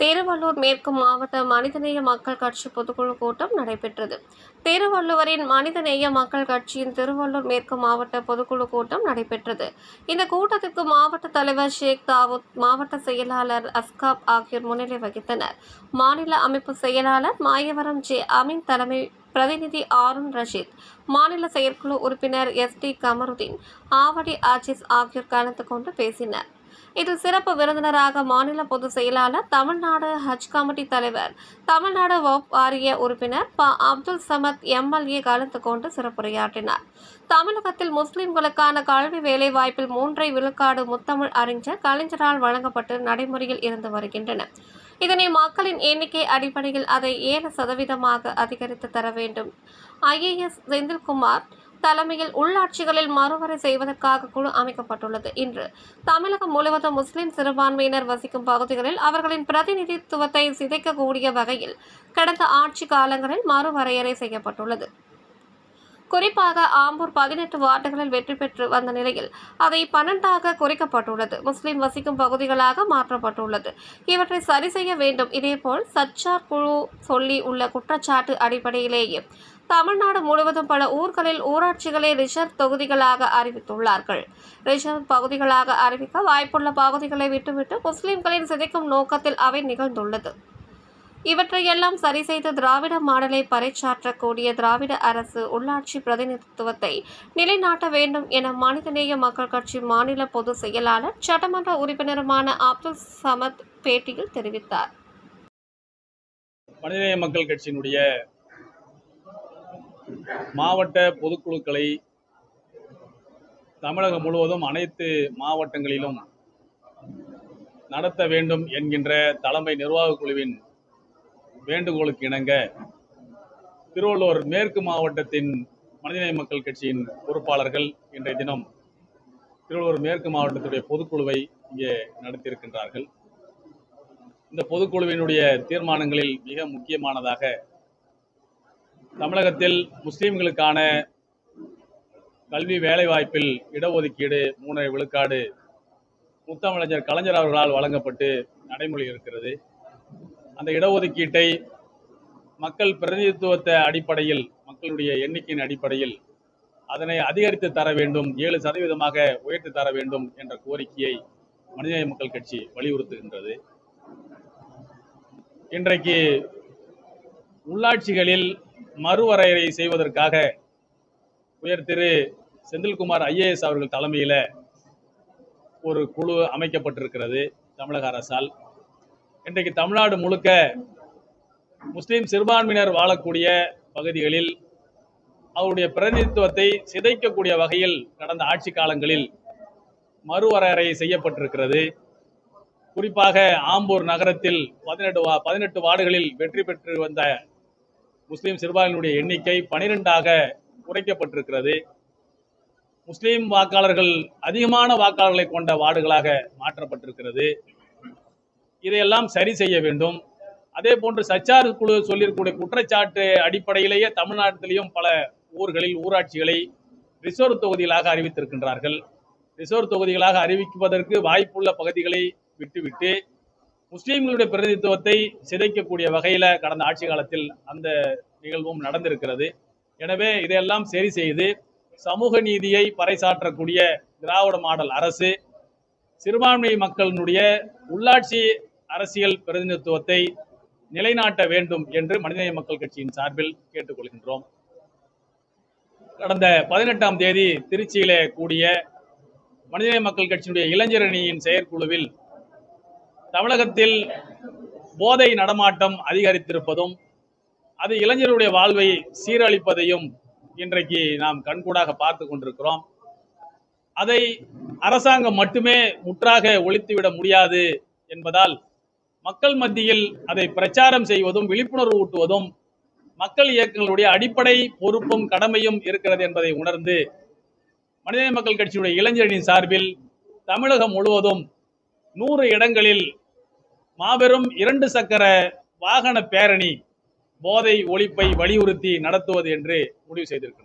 திருவள்ளூர் மேற்கு மாவட்ட மனிதநேய மக்கள் கட்சி பொதுக்குழு கூட்டம் நடைபெற்றது. திருவள்ளுவரின் மனிதநேய மக்கள் கட்சியின் திருவள்ளூர் மேற்கு மாவட்ட பொதுக்குழு கூட்டம் நடைபெற்றது. இந்த கூட்டத்திற்கு மாவட்ட தலைவர் ஷேக் தாவூத், மாவட்ட செயலாளர் அஸ்காப் ஆகியோர் முன்னிலை வகித்தனர். மாநில அமைப்பு செயலாளர் மாயவரம் ஜே அமீன் தலைமை, பிரதிநிதி ஆருண் ரஷீத், மாநில செயற்குழு உறுப்பினர் SD கமருதீன், ஆவடி அஜீஸ் ஆகியோர் கலந்து கொண்டு பேசினர். இதில் சிறப்பு விருந்தினராக மாநில பொதுச் செயலாளர், தமிழ்நாடு ஹஜ் கமிட்டி தலைவர், தமிழ்நாடு வக்ஃப் வாரிய உறுப்பினர் ப. அப்துல் சமத் MLA கலந்து கொண்டு சிறப்புரையாற்றினார். தமிழகத்தில் முஸ்லிம்களுக்கான கல்வி வேலைவாய்ப்பில் 3 விழுக்காடு முத்தமிழ் அறிஞர் கலைஞரால் வழங்கப்பட்டு நடைமுறையில் இருந்து வருகின்றன. இதனை மக்களின் எண்ணிக்கை அடிப்படையில் அதை 7% அதிகரித்து தர வேண்டும். IAS செந்தில்குமார் தலைமையில் உள்ளாட்சிகளில் மறுவரை செய்வதற்காக குழு அமைக்கப்பட்டுள்ளது. இன்று தமிழகம் முழுவதும் முஸ்லிம் சிறுபான்மையினர் வசிக்கும் பகுதிகளில் அவர்களின் பிரதிநிதித்துவத்தை சிதைக்கக்கூடிய வகையில் கடந்த ஆட்சி காலங்களில் மறுவரையறை செய்யப்பட்டுள்ளது. குறிப்பாக ஆம்பூர் 18 வார்டுகளில் வெற்றி பெற்று வந்த நிலையில் அதை 12ஆக குறைக்கப்பட்டுள்ளது. முஸ்லிம் வசிக்கும் பகுதிகளாக மாற்றப்பட்டுள்ளது. இவற்றை சரி செய்ய வேண்டும். இதேபோல் சச்சார் குழு சொல்லி உள்ள குற்றச்சாட்டு அடிப்படையிலேயே தமிழ்நாடு முழுவதும் பல ஊர்களில் ஊராட்சிகளை ரிசர்வ் தொகுதிகளாக அறிவித்துள்ளார்கள். ரிசர்வ் பகுதிகளாக அறிவிக்க வாய்ப்புள்ள பகுதிகளை விட்டுவிட்டு முஸ்லிம்களின் சிதைக்கும் நோக்கத்தில் அவை நிகழ்ந்துள்ளது. இவற்றையெல்லாம் சரி செய்து திராவிட மாடலை பறைசாற்றக்கூடிய திராவிட அரசு உள்ளாட்சி பிரதிநிதித்துவத்தை நிலைநாட்ட வேண்டும் என மனிதநேய மக்கள் கட்சி மாநில பொதுச் செயலாளர், சட்டமன்ற உறுப்பினருமான அப்துல் சமத் பேட்டியில் தெரிவித்தார். மனிதநேய மக்கள் கட்சியினுடைய மாவட்ட பொதுக்குழுக்களை தமிழகம் முழுவதும் அனைத்து மாவட்டங்களிலும் நடத்த வேண்டும் என்கின்ற தலைமை நிர்வாக குழுவின் வேண்டுகோளுக்கு இணங்க திருவள்ளூர் மேற்கு மாவட்டத்தின் மனிதநேய மக்கள் கட்சியின் பொறுப்பாளர்கள் இன்றைய தினம் திருவள்ளூர் மேற்கு மாவட்டத்துடைய பொதுக்குழுவை இங்கே நடத்தியிருக்கின்றார்கள். இந்த பொதுக்குழுவினுடைய தீர்மானங்களில் மிக முக்கியமானதாக தமிழகத்தில் முஸ்லிம்களுக்கான கல்வி வேலைவாய்ப்பில் இடஒதுக்கீடு 3 விழுக்காடு முத்தமிழர் கலைஞர் அவர்களால் வழங்கப்பட்டு நடைமுறை இருக்கிறது. அந்த இடஒதுக்கீட்டை மக்கள் பிரதிநிதித்துவத்தை அடிப்படையில், மக்களுடைய எண்ணிக்கையின் அடிப்படையில் அதனை அதிகரித்து தர வேண்டும், 7% உயர்த்தி தர வேண்டும் என்ற கோரிக்கையை மனிதநேய மக்கள் கட்சி வலியுறுத்துகின்றது. இன்றைக்கு உள்ளாட்சிகளில் மறுவரையறை செய்வதற்காக உயர் திரு செந்தில்குமார் IAS அவர்கள் தலைமையில் ஒரு குழு அமைக்கப்பட்டிருக்கிறது தமிழக அரசால். இன்றைக்கு தமிழ்நாடு முழுக்க முஸ்லிம் சிறுபான்மையினர் வாழக்கூடிய பகுதிகளில் அவருடைய பிரதிநிதித்துவத்தை சிதைக்கக்கூடிய வகையில் கடந்த ஆட்சி காலங்களில் மறுவரையறை செய்யப்பட்டிருக்கிறது. குறிப்பாக ஆம்பூர் நகரத்தில் 18 வார்டுகளில் வெற்றி பெற்று வந்த முஸ்லிம் சிறுபான்மையினுடைய எண்ணிக்கை 12ஆக குறைக்கப்பட்டிருக்கிறது. முஸ்லிம் வாக்காளர்கள் அதிகமான வாக்காளர்களை கொண்ட வார்டுகளாக மாற்றப்பட்டிருக்கிறது. இதையெல்லாம் சரி செய்ய வேண்டும். அதே போன்று சச்சார் குழு சொல்லியிருக்கூடிய குற்றச்சாட்டு அடிப்படையிலேயே தமிழ்நாட்டிலேயும் பல ஊர்களில் ஊராட்சிகளை ரிசர்வ் தொகுதிகளாக அறிவித்திருக்கின்றார்கள். ரிசர்வ் தொகுதிகளாக அறிவிப்பதற்கு வாய்ப்புள்ள பகுதிகளை விட்டுவிட்டு முஸ்லீம்களுடைய பிரதிநிதித்துவத்தை சிதைக்கக்கூடிய வகையில் கடந்த ஆட்சி காலத்தில் அந்த நிகழ்வும் நடந்திருக்கிறது. எனவே இதையெல்லாம் சரி செய்து சமூக நீதியை பறைசாற்றக்கூடிய திராவிட மாடல் அரசு சிறுபான்மை மக்களினுடைய உள்ளாட்சி அரசியல் பிரதிநிதித்துவத்தை நிலைநாட்ட வேண்டும் என்று மனிதநேய மக்கள் கட்சியின் சார்பில் கேட்டுக்கொள்கின்றோம். கடந்த 18ஆம் தேதி திருச்சியிலே கூடிய மனிதநேய மக்கள் கட்சியினுடைய இளைஞரணியின் செயற்குழுவில் தமிழகத்தில் போதை நடமாட்டம் அதிகரித்திருப்பதும் அது இளைஞருடைய வாழ்வை சீரழிப்பதையும் இன்றைக்கு நாம் கண்கூடாக பார்த்து கொண்டிருக்கிறோம். அதை அரசாங்கம் மட்டுமே முற்றாக ஒழித்துவிட முடியாது என்பதால் மக்கள் மத்தியில் அதை பிரச்சாரம் செய்வதும் விழிப்புணர்வு ஊட்டுவதும் மக்கள் இயக்கங்களுடைய அடிப்படை பொறுப்பும் கடமையும் இருக்கிறது என்பதை உணர்ந்து மனிதநேய மக்கள் கட்சியுடைய இளைஞரின் சார்பில் தமிழகம் முழுவதும் 100 இடங்களில் மாபெரும் 2 சக்கர வாகன பேரணி போதை ஒழிப்பை வலியுறுத்தி நடத்துவது என்று முடிவு செய்திருக்கிறது.